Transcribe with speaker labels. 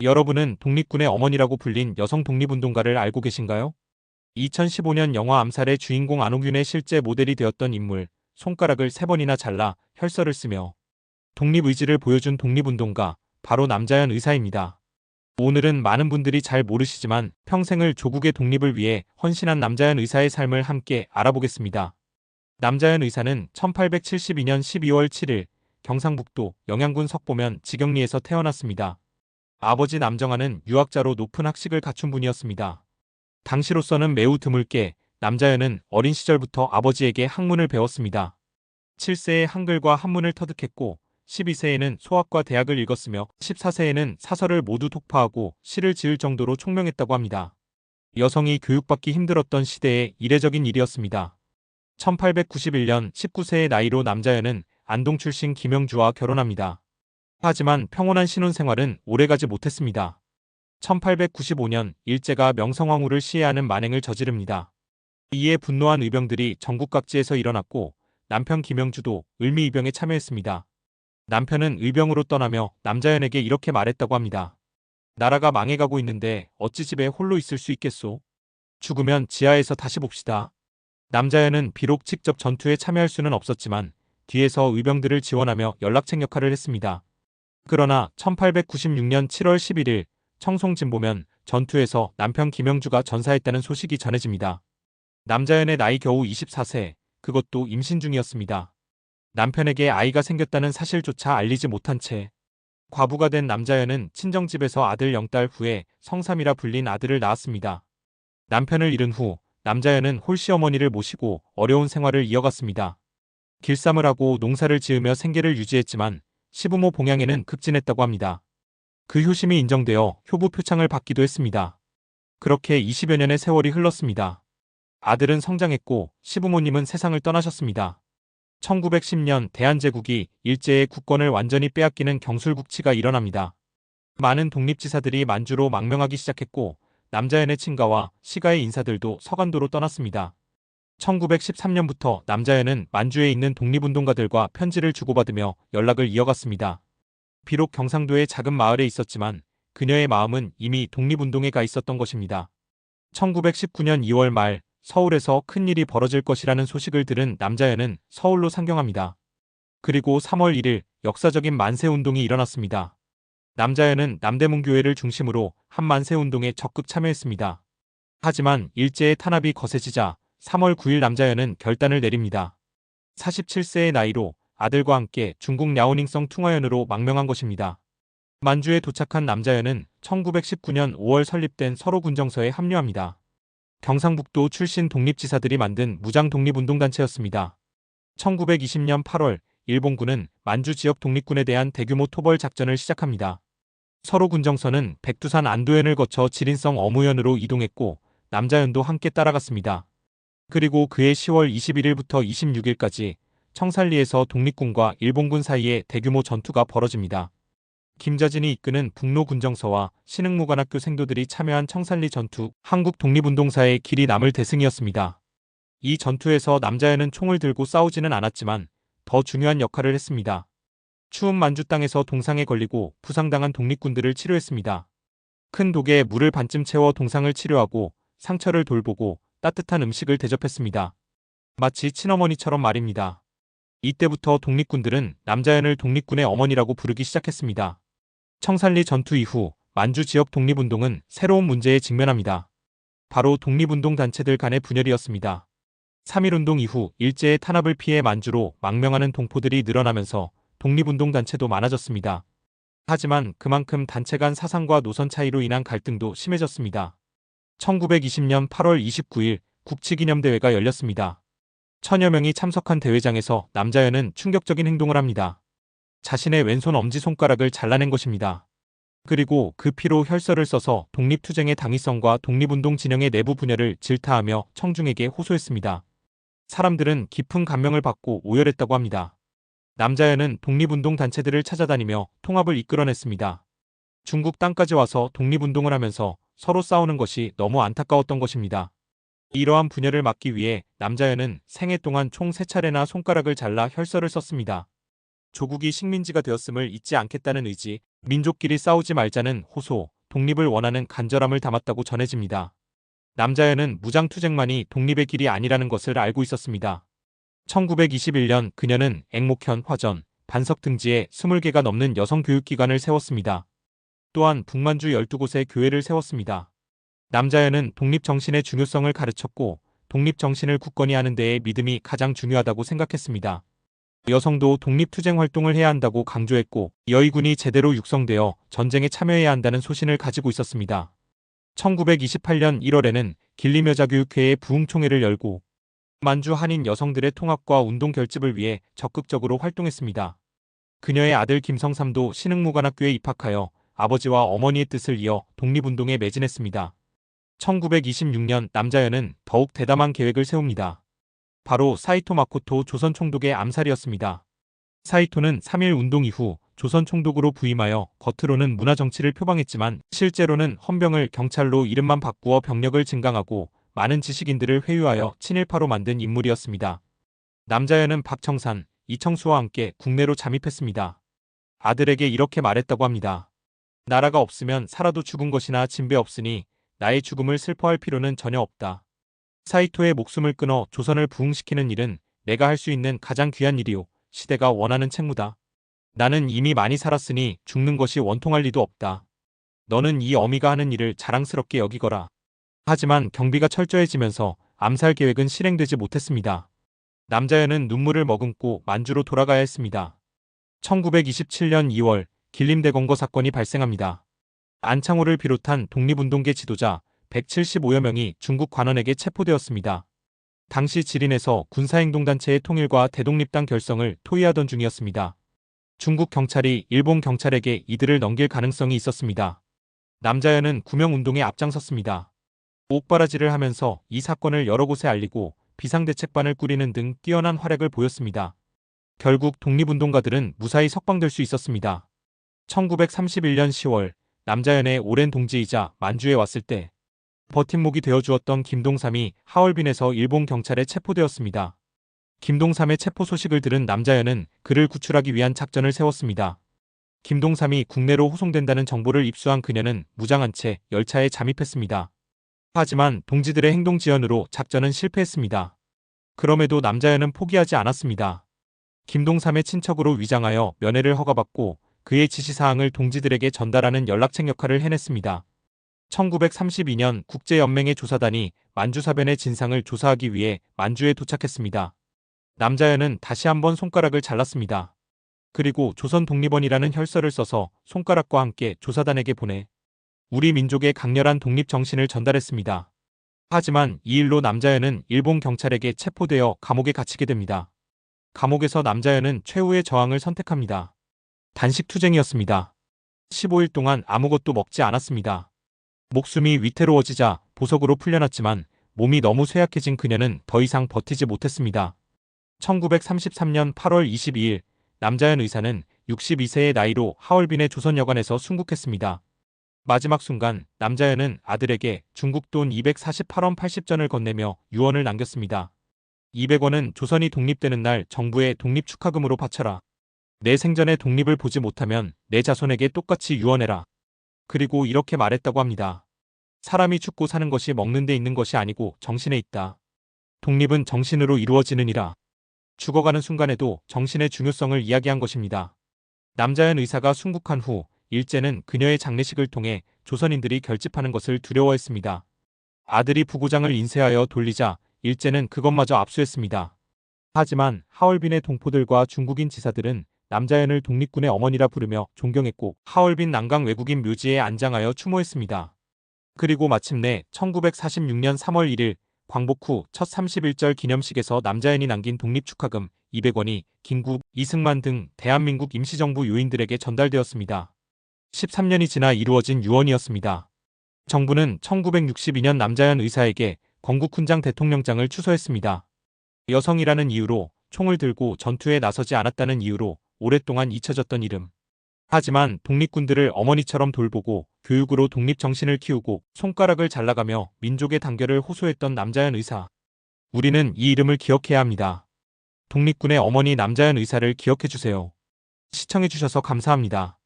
Speaker 1: 여러분은 독립군의 어머니라고 불린 여성 독립운동가를 알고 계신가요? 2015년 영화 암살의 주인공 안호균의 실제 모델이 되었던 인물, 손가락을 3번이나 잘라 혈서를 쓰며 독립의지를 보여준 독립운동가, 바로 남자연 의사입니다. 오늘은 많은 분들이 잘 모르시지만 평생을 조국의 독립을 위해 헌신한 남자연 의사의 삶을 함께 알아보겠습니다. 남자연 의사는 1872년 12월 7일 경상북도 영양군 석보면 지경리에서 태어났습니다. 아버지 남정아는 유학자로 높은 학식을 갖춘 분이었습니다. 당시로서는 매우 드물게 남자연은 어린 시절부터 아버지에게 학문을 배웠습니다. 7세에 한글과 한문을 터득했고 12세에는 소학과 대학을 읽었으며 14세에는 사설을 모두 독파하고 시를 지을 정도로 총명했다고 합니다. 여성이 교육받기 힘들었던 시대의 이례적인 일이었습니다. 1891년 19세의 나이로 남자연은 안동 출신 김영주와 결혼합니다. 하지만 평온한 신혼생활은 오래가지 못했습니다. 1895년 일제가 명성황후를 시해하는 만행을 저지릅니다. 이에 분노한 의병들이 전국 각지에서 일어났고 남편 김영주도 을미이병에 참여했습니다. 남편은 의병으로 떠나며 남자연에게 이렇게 말했다고 합니다. 나라가 망해가고 있는데 어찌 집에 홀로 있을 수 있겠소? 죽으면 지하에서 다시 봅시다. 남자연은 비록 직접 전투에 참여할 수는 없었지만 뒤에서 의병들을 지원하며 연락책 역할을 했습니다. 그러나 1896년 7월 11일 청송진보면 전투에서 남편 김영주가 전사했다는 소식이 전해집니다. 남자연의 나이 겨우 24세, 그것도 임신 중이었습니다. 남편에게 아이가 생겼다는 사실조차 알리지 못한 채 과부가 된 남자연은 친정집에서 아들 0달 후에 성삼이라 불린 아들을 낳았습니다. 남편을 잃은 후 남자연은 홀시어머니를 모시고 어려운 생활을 이어갔습니다. 길쌈을 하고 농사를 지으며 생계를 유지했지만 시부모 봉양에는 급진했다고 합니다. 그 효심이 인정되어 효부 표창을 받기도 했습니다. 그렇게 20여 년의 세월이 흘렀습니다. 아들은 성장했고 시부모님은 세상을 떠나셨습니다. 1910년 대한제국이 일제의 국권을 완전히 빼앗기는 경술국치가 일어납니다. 많은 독립지사들이 만주로 망명하기 시작했고 남자연의 친가와 시가의 인사들도 서간도로 떠났습니다. 1913년부터 남자연은 만주에 있는 독립운동가들과 편지를 주고받으며 연락을 이어갔습니다. 비록 경상도의 작은 마을에 있었지만 그녀의 마음은 이미 독립운동에 가 있었던 것입니다. 1919년 2월 말 서울에서 큰일이 벌어질 것이라는 소식을 들은 남자연은 서울로 상경합니다. 그리고 3월 1일 역사적인 만세운동이 일어났습니다. 남자연은 남대문교회를 중심으로 한만세운동에 적극 참여했습니다. 하지만 일제의 탄압이 거세지자 3월 9일 남자연은 결단을 내립니다. 47세의 나이로 아들과 함께 중국 랴오닝성 퉁화연으로 망명한 것입니다. 만주에 도착한 남자연은 1919년 5월 설립된 서로군정서에 합류합니다. 경상북도 출신 독립지사들이 만든 무장 독립운동단체였습니다. 1920년 8월 일본군은 만주 지역 독립군에 대한 대규모 토벌 작전을 시작합니다. 서로군정서는 백두산 안도현을 거쳐 지린성 어무현으로 이동했고 남자연도 함께 따라갔습니다. 그리고 그해 10월 21일부터 26일까지 청산리에서 독립군과 일본군 사이에 대규모 전투가 벌어집니다. 김자진이 이끄는 북로군정서와 신흥무관학교 생도들이 참여한 청산리 전투, 한국 독립운동사의 길이 남을 대승이었습니다. 이 전투에서 남자연은 총을 들고 싸우지는 않았지만 더 중요한 역할을 했습니다. 추운 만주 땅에서 동상에 걸리고 부상당한 독립군들을 치료했습니다. 큰 독에 물을 반쯤 채워 동상을 치료하고 상처를 돌보고 따뜻한 음식을 대접했습니다. 마치 친어머니처럼 말입니다. 이때부터 독립군들은 남자연을 독립군의 어머니라고 부르기 시작했습니다. 청산리 전투 이후 만주 지역 독립운동은 새로운 문제에 직면합니다. 바로 독립운동 단체들 간의 분열이었습니다. 3.1운동 이후 일제의 탄압을 피해 만주로 망명하는 동포들이 늘어나면서 독립운동 단체도 많아졌습니다. 하지만 그만큼 단체 간 사상과 노선 차이로 인한 갈등도 심해졌습니다. 1920년 8월 29일 국치기념대회가 열렸습니다. 1000여 명이 참석한 대회장에서 남자연은 충격적인 행동을 합니다. 자신의 왼손 엄지손가락을 잘라낸 것입니다. 그리고 그 피로 혈서를 써서 독립투쟁의 당위성과 독립운동 진영의 내부 분열을 질타하며 청중에게 호소했습니다. 사람들은 깊은 감명을 받고 오열했다고 합니다. 남자연은 독립운동 단체들을 찾아다니며 통합을 이끌어냈습니다. 중국 땅까지 와서 독립운동을 하면서 서로 싸우는 것이 너무 안타까웠던 것입니다. 이러한 분열을 막기 위해 남자연은 생애 동안 총 3차례나 손가락을 잘라 혈서를 썼습니다. 조국이 식민지가 되었음을 잊지 않겠다는 의지, 민족끼리 싸우지 말자는 호소, 독립을 원하는 간절함을 담았다고 전해집니다. 남자연은 무장투쟁만이 독립의 길이 아니라는 것을 알고 있었습니다. 1921년 그녀는 앵목현, 화전, 반석 등지에 20개가 넘는 여성 교육기관을 세웠습니다. 또한 북만주 12곳에 교회를 세웠습니다. 남자연은 독립정신의 중요성을 가르쳤고 독립정신을 굳건히 하는 데에 믿음이 가장 중요하다고 생각했습니다. 여성도 독립투쟁 활동을 해야 한다고 강조했고 여의군이 제대로 육성되어 전쟁에 참여해야 한다는 소신을 가지고 있었습니다. 1928년 1월에는 길림여자교육회의 부흥총회를 열고 만주 한인 여성들의 통합과 운동 결집을 위해 적극적으로 활동했습니다. 그녀의 아들 김성삼도 신흥무관학교에 입학하여 아버지와 어머니의 뜻을 이어 독립운동에 매진했습니다. 1926년 남자연은 더욱 대담한 계획을 세웁니다. 바로 사이토 마코토 조선 총독의 암살이었습니다. 사이토는 3.1 운동 이후 조선 총독으로 부임하여 겉으로는 문화 정치를 표방했지만 실제로는 헌병을 경찰로 이름만 바꾸어 병력을 증강하고 많은 지식인들을 회유하여 친일파로 만든 인물이었습니다. 남자연은 박청산, 이청수와 함께 국내로 잠입했습니다. 아들에게 이렇게 말했다고 합니다. 나라가 없으면 살아도 죽은 것이나 진배 없으니 나의 죽음을 슬퍼할 필요는 전혀 없다. 사이토의 목숨을 끊어 조선을 부흥시키는 일은 내가 할 수 있는 가장 귀한 일이요. 시대가 원하는 책무다. 나는 이미 많이 살았으니 죽는 것이 원통할 리도 없다. 너는 이 어미가 하는 일을 자랑스럽게 여기거라. 하지만 경비가 철저해지면서 암살 계획은 실행되지 못했습니다. 남자연은 눈물을 머금고 만주로 돌아가야 했습니다. 1927년 2월 길림대검거 사건이 발생합니다. 안창호를 비롯한 독립운동계 지도자 175여 명이 중국 관원에게 체포되었습니다. 당시 지린에서 군사행동단체의 통일과 대독립당 결성을 토의하던 중이었습니다. 중국 경찰이 일본 경찰에게 이들을 넘길 가능성이 있었습니다. 남자연은 구명운동에 앞장섰습니다. 옥바라지를 하면서 이 사건을 여러 곳에 알리고 비상대책반을 꾸리는 등 뛰어난 활약을 보였습니다. 결국 독립운동가들은 무사히 석방될 수 있었습니다. 1931년 10월 남자연의 오랜 동지이자 만주에 왔을 때 버팀목이 되어주었던 김동삼이 하얼빈에서 일본 경찰에 체포되었습니다. 김동삼의 체포 소식을 들은 남자연은 그를 구출하기 위한 작전을 세웠습니다. 김동삼이 국내로 호송된다는 정보를 입수한 그녀는 무장한 채 열차에 잠입했습니다. 하지만 동지들의 행동 지연으로 작전은 실패했습니다. 그럼에도 남자연은 포기하지 않았습니다. 김동삼의 친척으로 위장하여 면회를 허가받고 그의 지시사항을 동지들에게 전달하는 연락책 역할을 해냈습니다. 1932년 국제연맹의 조사단이 만주사변의 진상을 조사하기 위해 만주에 도착했습니다. 남자연은 다시 한번 손가락을 잘랐습니다. 그리고 조선독립원이라는 혈서를 써서 손가락과 함께 조사단에게 보내 우리 민족의 강렬한 독립 정신을 전달했습니다. 하지만 이 일로 남자연은 일본 경찰에게 체포되어 감옥에 갇히게 됩니다. 감옥에서 남자연은 최후의 저항을 선택합니다. 단식투쟁이었습니다. 15일 동안 아무것도 먹지 않았습니다. 목숨이 위태로워지자 보석으로 풀려났지만 몸이 너무 쇠약해진 그녀는 더 이상 버티지 못했습니다. 1933년 8월 22일 남자연 의사는 62세의 나이로 하얼빈의 조선여관에서 순국했습니다. 마지막 순간 남자연은 아들에게 중국 돈 248원 80전을 건네며 유언을 남겼습니다. 200원은 조선이 독립되는 날 정부의 독립축하금으로 바쳐라. 내 생전에 독립을 보지 못하면 내 자손에게 똑같이 유언해라. 그리고 이렇게 말했다고 합니다. 사람이 죽고 사는 것이 먹는 데 있는 것이 아니고 정신에 있다. 독립은 정신으로 이루어지느니라. 죽어가는 순간에도 정신의 중요성을 이야기한 것입니다. 남자연 의사가 순국한 후 일제는 그녀의 장례식을 통해 조선인들이 결집하는 것을 두려워했습니다. 아들이 부고장을 인쇄하여 돌리자 일제는 그것마저 압수했습니다. 하지만 하얼빈의 동포들과 중국인 지사들은 남자연을 독립군의 어머니라 부르며 존경했고 하얼빈 난강 외국인 묘지에 안장하여 추모했습니다. 그리고 마침내 1946년 3월 1일 광복 후 첫 31절 기념식에서 남자연이 남긴 독립축하금 200원이 김국, 이승만 등 대한민국 임시정부 요인들에게 전달되었습니다. 13년이 지나 이루어진 유언이었습니다. 정부는 1962년 남자연 의사에게 건국훈장 대통령장을 추서했습니다. 여성이라는 이유로 총을 들고 전투에 나서지 않았다는 이유로 오랫동안 잊혀졌던 이름. 하지만 독립군들을 어머니처럼 돌보고 교육으로 독립정신을 키우고 손가락을 잘라가며 민족의 단결을 호소했던 남자연 의사. 우리는 이 이름을 기억해야 합니다. 독립군의 어머니 남자연 의사를 기억해주세요. 시청해주셔서 감사합니다.